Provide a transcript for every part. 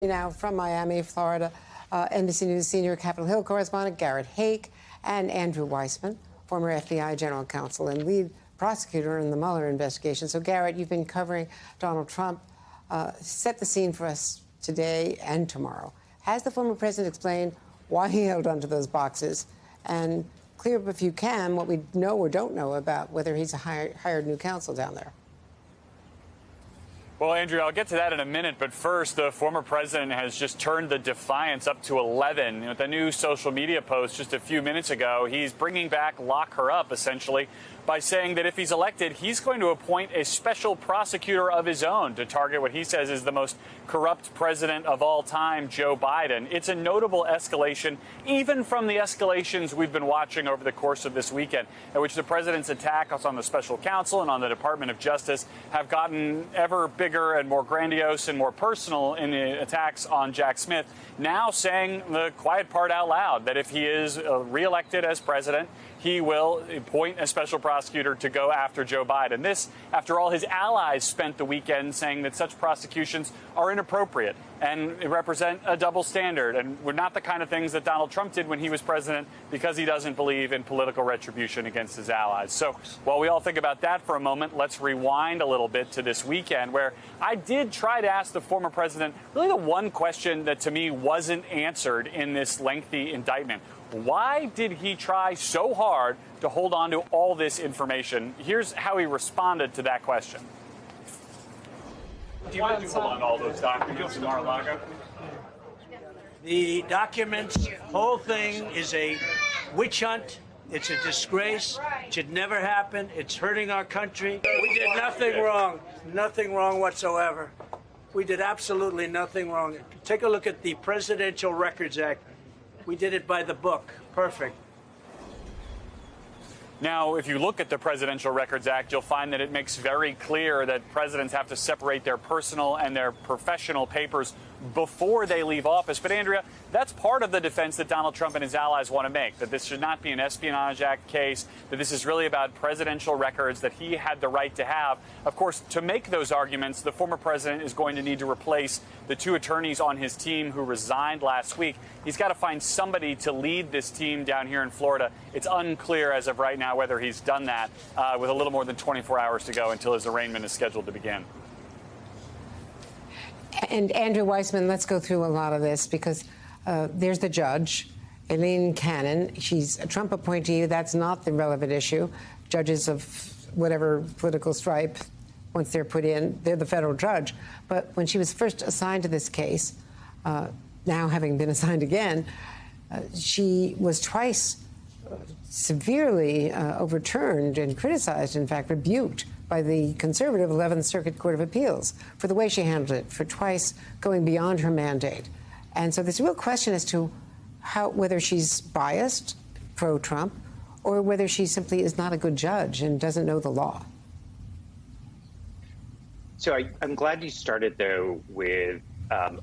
Now from Miami, Florida, NBC News senior Capitol Hill correspondent Garrett Haake and Andrew Weissmann, former FBI general counsel and lead prosecutor in the Mueller investigation. So, Garrett, you've been covering Donald Trump. Set the scene for us today and tomorrow. Has the former president explained why he held onto those boxes? And clear up, if you can, what we know or don't know about whether he's hired new counsel down there. Well, Andrea, I'll get to that in a minute, but first, the former president has just turned the defiance up to 11. With a new social media post just a few minutes ago, he's bringing back lock her up, essentially, by saying that if he's elected, he's going to appoint a special prosecutor of his own to target what he says is the most corrupt president of all time, Joe Biden. It's a notable escalation, even from the escalations we've been watching over the course of this weekend, in which the president's attacks on the special counsel and on the Department of Justice have gotten ever bigger and more grandiose and more personal in the attacks on Jack Smith, now saying the quiet part out loud, that if he is reelected as president, he will appoint a special prosecutor to go after Joe Biden. This, after all, his allies spent the weekend saying that such prosecutions are inappropriate and represent a double standard and were not the kind of things that Donald Trump did when he was president, because he doesn't believe in political retribution against his allies. So while we all think about that for a moment, let's rewind a little bit to this weekend, where I did try to ask the former president really the one question that to me wasn't answered in this lengthy indictment. Why did he try so hard to hold on to all this information? Here's how he responded to that question. Do you want to hold on to all those documents in Mar-a-Lago? The documents, whole thing is a witch hunt. It's a disgrace. It should never happen. It's hurting our country. We did nothing wrong. Nothing wrong whatsoever. We did absolutely nothing wrong. Take a look at the Presidential Records Act. We did it by the book. Perfect. Now, if you look at the Presidential Records Act, you'll find that it makes very clear that presidents have to separate their personal and their professional papers before they leave office. But, Andrea, that's part of the defense that Donald Trump and his allies want to make, that this should not be an Espionage Act case, that this is really about presidential records that he had the right to have. Of course, to make those arguments, the former president is going to need to replace the two attorneys on his team who resigned last week. He's got to find somebody to lead this team down here in Florida. It's unclear as of right now whether he's done that, with a little more than 24 hours to go until his arraignment is scheduled to begin. And Andrew Weissmann, let's go through a lot of this, because there's the judge, Aileen Cannon. She's a Trump appointee. That's not the relevant issue. Judges of whatever political stripe, once they're put in, they're the federal judge. But when she was first assigned to this case, now having been assigned again, she was twice severely overturned and criticized, in fact, rebuked by the conservative 11th Circuit Court of Appeals for the way she handled it, for twice going beyond her mandate. And so there's a real question as to whether she's biased, pro-Trump, or whether she simply is not a good judge and doesn't know the law. So I'm glad you started, though, with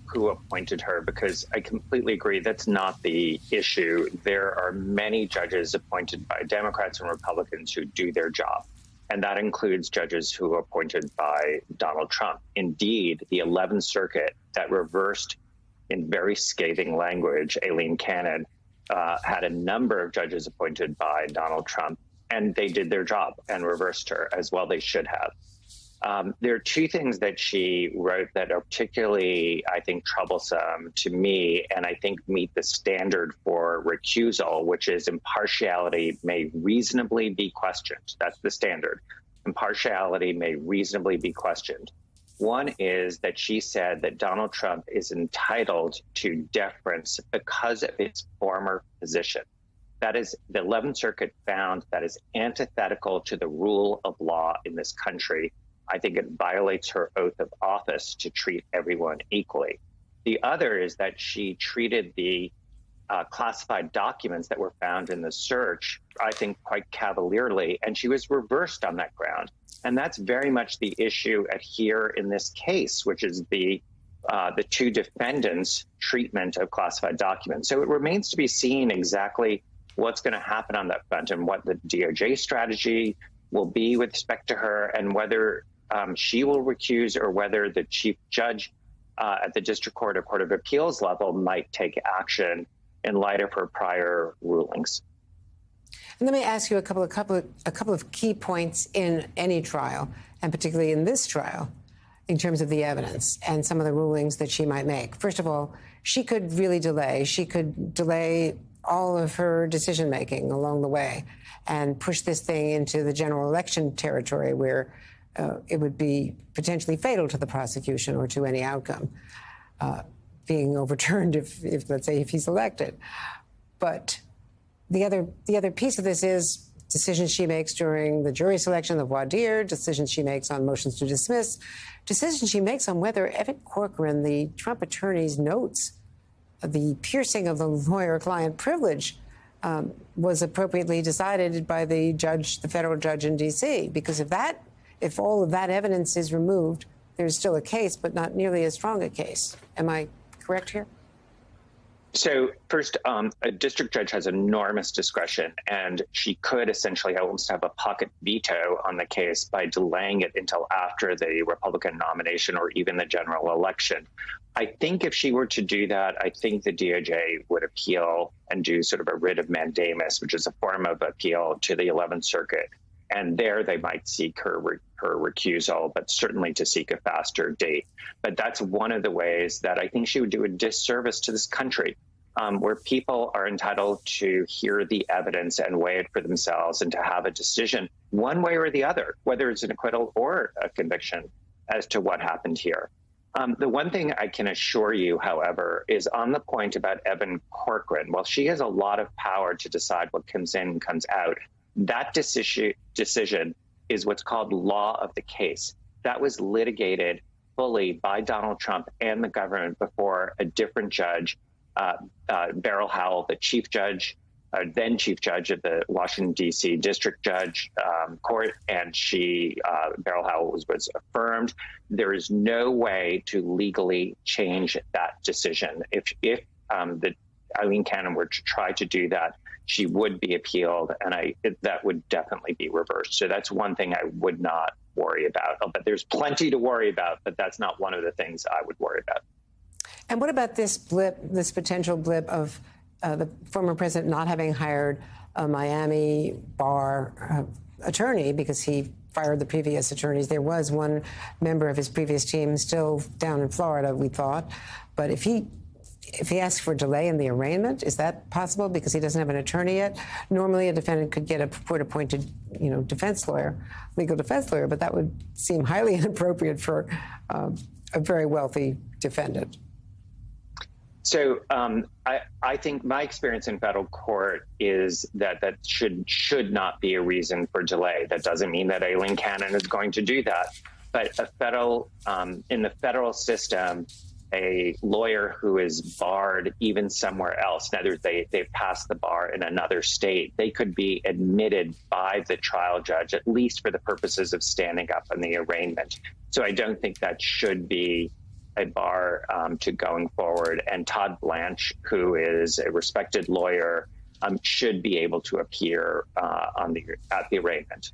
who appointed her, because I completely agree that's not the issue. There are many judges appointed by Democrats and Republicans who do their job, and that includes judges who are appointed by Donald Trump. Indeed, the 11th Circuit that reversed in very scathing language Aileen Cannon had a number of judges appointed by Donald Trump, and they did their job and reversed her, as well they should have. There are two things that she wrote that are particularly, I think, troublesome to me, and I think meet the standard for recusal, which is impartiality may reasonably be questioned. That's the standard. Impartiality may reasonably be questioned. One is that she said that Donald Trump is entitled to deference because of his former position. That is, the 11th Circuit found that is antithetical to the rule of law in this country. I think it violates her oath of office to treat everyone equally. The other is that she treated the classified documents that were found in the search, I think, quite cavalierly, and she was reversed on that ground. And that's very much the issue at here in this case, which is the two defendants' treatment of classified documents. So it remains to be seen exactly what's going to happen on that front and what the DOJ strategy will be with respect to her, and whether she will recuse or whether the chief judge at the district court or court of appeals level might take action in light of her prior rulings. And let me ask you a couple of key points in any trial, and particularly in this trial, in terms of the evidence and some of the rulings that she might make. First of all, she could really delay. She could delay all of her decision-making along the way and push this thing into the general election territory where it would be potentially fatal to the prosecution or to any outcome being overturned if let's say, if he's elected. But the other piece of this is decisions she makes during the jury selection of voir dire, decisions she makes on motions to dismiss, decisions she makes on whether Evan Corcoran, the Trump attorney's notes, the piercing of the lawyer-client privilege was appropriately decided by the judge, the federal judge in D.C. Because if all of that evidence is removed, there's still a case, but not nearly as strong a case. Am I correct here? So first, a district judge has enormous discretion, and she could essentially almost have a pocket veto on the case by delaying it until after the Republican nomination or even the general election. I think if she were to do that, I think the DOJ would appeal and do sort of a writ of mandamus, which is a form of appeal to the 11th Circuit. And there they might seek her recusal, but certainly to seek a faster date. But that's one of the ways that I think she would do a disservice to this country, where people are entitled to hear the evidence and weigh it for themselves and to have a decision one way or the other, whether it's an acquittal or a conviction, as to what happened here. The one thing I can assure you, however, is on the point about Evan Corcoran. While she has a lot of power to decide what comes in and comes out, that decision is what's called law of the case. That was litigated fully by Donald Trump and the government before a different judge, Beryl Howell, the chief judge, then chief judge of the Washington, D.C. District Judge Court, and Beryl Howell was affirmed. There is no way to legally change that decision. If Eileen Cannon were to try to do that, she would be appealed, and that would definitely be reversed. So that's one thing I would not worry about. But there's plenty to worry about, but that's not one of the things I would worry about. And what about this potential blip of the former president not having hired a Miami bar attorney because he fired the previous attorneys? There was one member of his previous team still down in Florida, we thought. But if he asks for delay in the arraignment, is that possible because he doesn't have an attorney yet? Normally, a defendant could get a court-appointed, defense lawyer, legal defense lawyer, but that would seem highly inappropriate for a very wealthy defendant. So I think my experience in federal court is that should not be a reason for delay. That doesn't mean that Eileen Cannon is going to do that, but in the federal system, a lawyer who is barred even somewhere else, in other words, they've passed the bar in another state, they could be admitted by the trial judge, at least for the purposes of standing up in the arraignment. So I don't think that should be a bar to going forward. And Todd Blanche, who is a respected lawyer, should be able to appear at the arraignment.